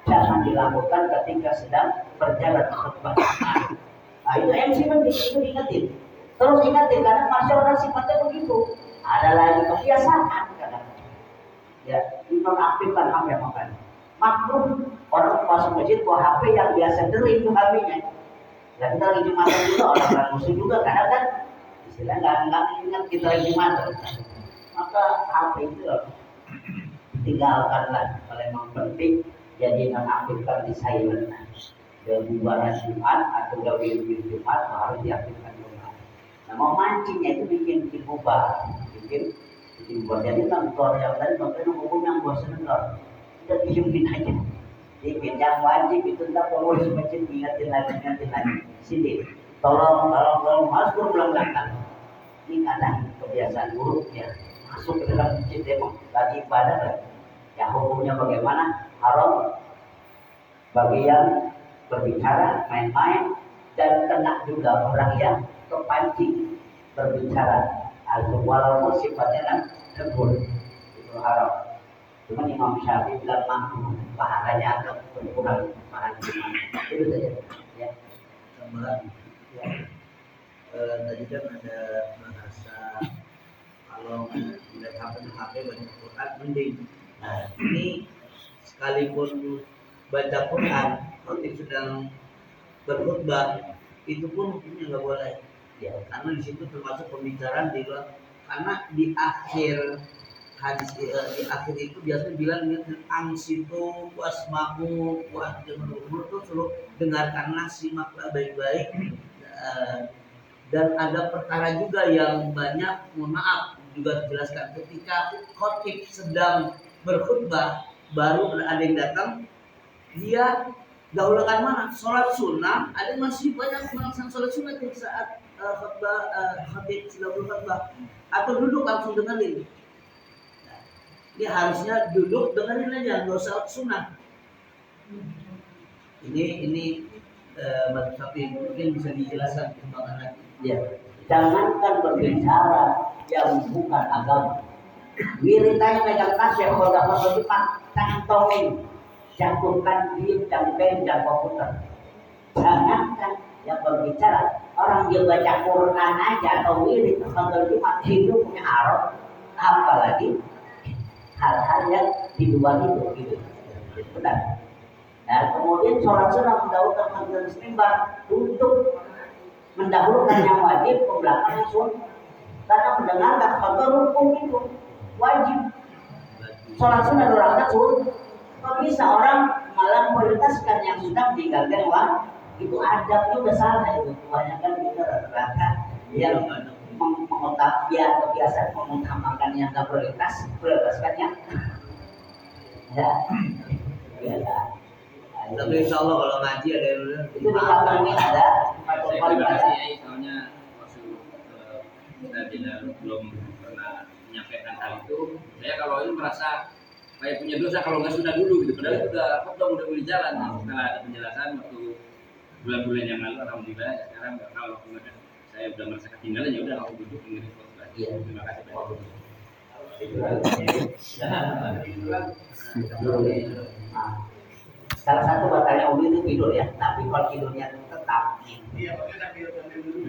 jangan dilakukan ketika sedang berjalan khutbah. Nah itu MC penting itu diingetin. Terus ingatin karena masyarakat sifatnya begitu. Ada lagi kebiasaan kadang. Ya, dinonaktifkan HP makan. Maklum orang masuk masjid bawa HP yang biasa dering itu HP-nya. Ya kita lagi Jumatan juga orang muslim juga kadang kan istilah nggak ingat kita lagi Jumatan. Maka HP itu tinggalkanlah kalau memang penting jadi nonaktifkan di silent. Dan bubaran Jumat atau gawin Jumat harus diaktifkan Jumat. Nah mau mancingnya itu bikin bubar, bikin bubar. Jadi nonton yang tadi nonton hukum yang bosan nonton. Udah dihubungin aja. Jadi yang wajib itu tak perlu semacam ingatin lagi. Sini, tolong masuk ulang-ulang. Ini kadang kebiasaan buruk ya. Masuk ke dalam masjid demo lagi ibadah lagi. Ya hukumnya bagaimana? Haram bagi yang berbicara, main-main dan kena juga orang yang kepancing berbicara. Walaupun sifatnya kan tegur itu haram. Cuma Imam Syafi'i bilang mampu pahalanya atau berkurang pahala itu saja. Ya. Tambahan. Ya. Tadi kan ada bahasa kalau tidak HP baca Quran mending. Nah ini sekalipun baca Quran khotib sedang berkhutbah itu pun hukumnya nggak boleh. Ya karena di situ termasuk pembicaraan di luar karena di akhir hadis di akhir itu biasanya bilang angsitu wasmaku wa jamur tuh suruh dengarkanlah, simaklah baik-baik. Dan ada perkara juga yang banyak, mohon maaf juga dijelaskan, ketika khotib sedang berkhutbah baru ada yang datang, dia dahulukan mana? Sholat sunnah. Ada masih banyak melaksanakan sholat sunnah di saat khotib sedang berkhutbah, atau duduk langsung dengerin. Dia harusnya duduk dengerin aja, nggak usah sunnah. Ini tapi mungkin bisa dijelaskan kembangan lagi. Ya, jangankan berbicara yang bukan agama. Wiritanya megang tas yang kalau dapat berlipat tangan tongeng, jatuhkan diem, jangpen, jangkau putar. Jangankan yang berbicara, orang dia baca Quran aja atau wirid kalau Jumat hidup punya haram, apalagi hal-hal yang di luar itu, gitu. Benar. Nah, kemudian sholat sunnah mendahulukan majelis mimbar untuk mendahulukan yang wajib ke belakang yang sunnah. Karena mendengarkan khutbah rukun itu wajib. Sholat sunnah 2 rakaat sunnah. Kok bisa orang malah prioritaskan yang sudah meninggalkan yang wajib? Itu adabnya udah salah itu. Kebanyakan kita rata-rata yang mengotak ya kebiasaan mengutamakan yang tak prioritaskan yang ya biasa. Tapi insya Allah kalau ngaji ada yang Itu di belakang ini ada. Saya terima kasih ya, soalnya waktu kita belum pernah menyampaikan hal itu. Saya kalau ini merasa kayak punya dosa kalau nggak sudah dulu gitu. Padahal itu udah mulai jalan. Setelah ada penjelasan waktu bulan-bulan yang lalu, alhamdulillah. Sekarang kalau saya udah merasa ketinggalan, ya udah aku duduk dengerin khotbah. Iya. Terima kasih banyak. Salah satu katanya Umi itu tidur ya, tapi kalau tidurnya tetap. Iya, pakai tapi dulu.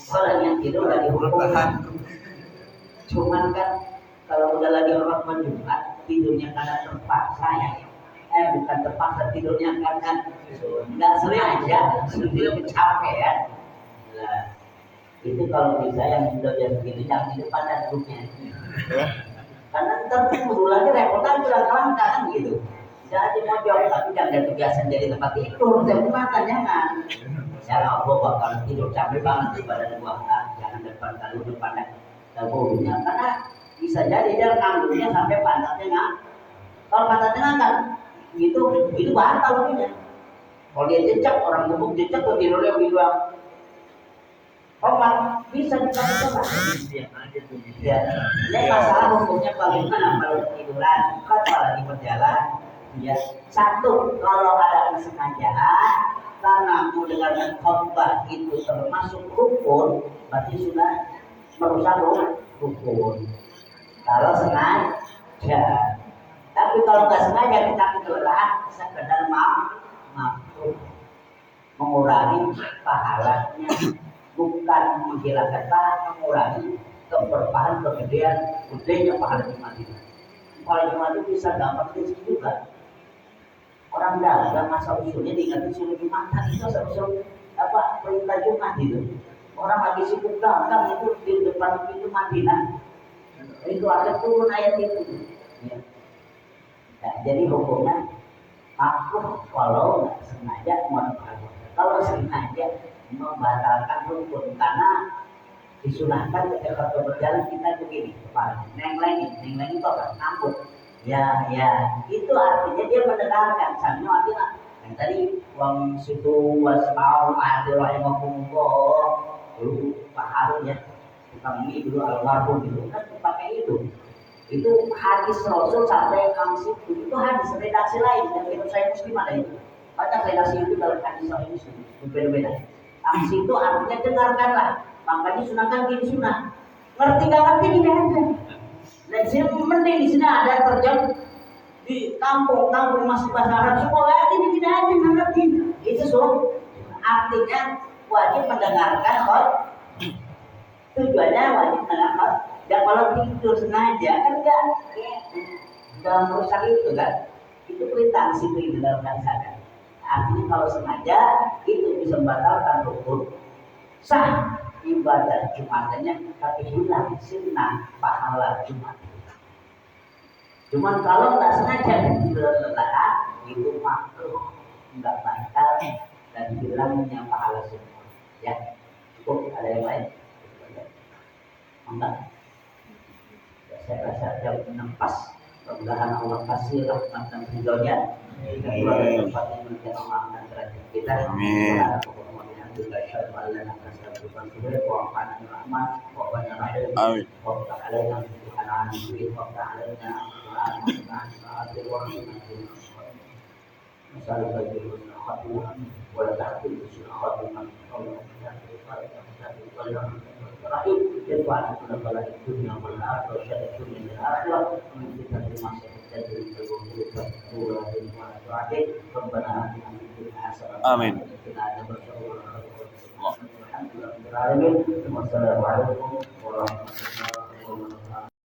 Orang yang tidur lagi hukum. Cuman kan kalau udah lagi khutbah Jumat, tidurnya karena terpaksa ya. Bukan terpaksa, tidurnya karena nggak sengaja, sudah kecapean. Nah, itu kalau bisa yang sudah biasa begitu jangan di depan dan duduknya. Karena ntar dulu lagi repot aja lah kan gitu. Jadi mau jawab tapi jangan kebiasaan jadi tempat tidur. Jangan jangan. Ya Allah bakal tidur capek banget di badan gua. Jangan depan kalau depan dagunya karena bisa jadi dia ngangguknya sampai pantatnya nggak. Kalau pantatnya ngangkat itu batal punya. Kalau dia jejak orang gemuk jejak tuh tidurnya begitu. Obat bisa dipakai ya. Ini masalah hukumnya bagaimana kalau tiduran kalau lagi berjalan ya. Satu, kalau ada kesengajaan karena mendengarkan khutbah itu termasuk rukun, berarti sudah merusak rukun. Kalau sengaja, tapi kalau nggak sengaja kita kelelahan sekedar makruh mengurangi pahalanya. Bukan menghilangkan pahala, mengurangi keberpahan kegedean gedenya pahala Jumat itu. Pahala Jumat itu bisa dapat rezeki juga. Orang dagang masa usulnya diingatkan suruh Jumatan itu usul apa perintah Jumat itu. Orang lagi sibuk dagang itu di depan pintu Madinah. Itu ada turun ayat itu. Ya. Nah, jadi hukumnya makruh kalau nggak sengaja memanfaatkan. Kalau sengaja membatalkan rukun karena disunahkan ketika berjalan kita begini kepala neng-neng itu apa? Ngambuk ya itu artinya dia mendengarkan sambil artinya yang tadi uang situ wasmau ada yang ngomong dulu Pak Harun ya tukang mie dulu almarhum itu kan pakai itu hadis Rasul sampai situ itu hadis redaksi lain dan itu saya muslim ada itu banyak redaksi itu dalam hadis saya muslim berbeda-beda. Aksi itu artinya dengarkanlah. Makanya sunahkan gini sunah. Ngerti gak ngerti gini aja. Dan sini mending di sini ada terjang di kampung masih bahasa Arab semua gini aja nggak ngerti. Itu suruh artinya wajib mendengarkan tujuannya wajib mendengarkan. Dan kalau tidur sengaja kan enggak dalam merusak itu kan. Itu perintah situ dalam sadar. Artinya kalau sengaja itu bisa membatalkan rukun sah ibadah Jumatnya, tapi hilang sunnah pahala Jumat. Cuman kalau nggak sengaja dilelah itu makruh, nggak batal dan hilangnya pahala semua. Ya, cukup. Ada yang lain? Enggak. Ya, saya rasa jam 6 pas. Mudah-mudahan Allah kasih rahmat dan ridhonya. Dan tempat ini menjadikan derajat kita. Amin. Amin. ولا تحكم خاتمة يرفع كل بلاء الدنيا والآخرة وشر الدنيا والآخرة ومن فتنة المعصية التي تدعو ربنا آتنا في الدنيا حسنة آمين. وقنا عذاب النار الحمد لله رب العالمين والسلام عليكم ورحمة الله وبركاته.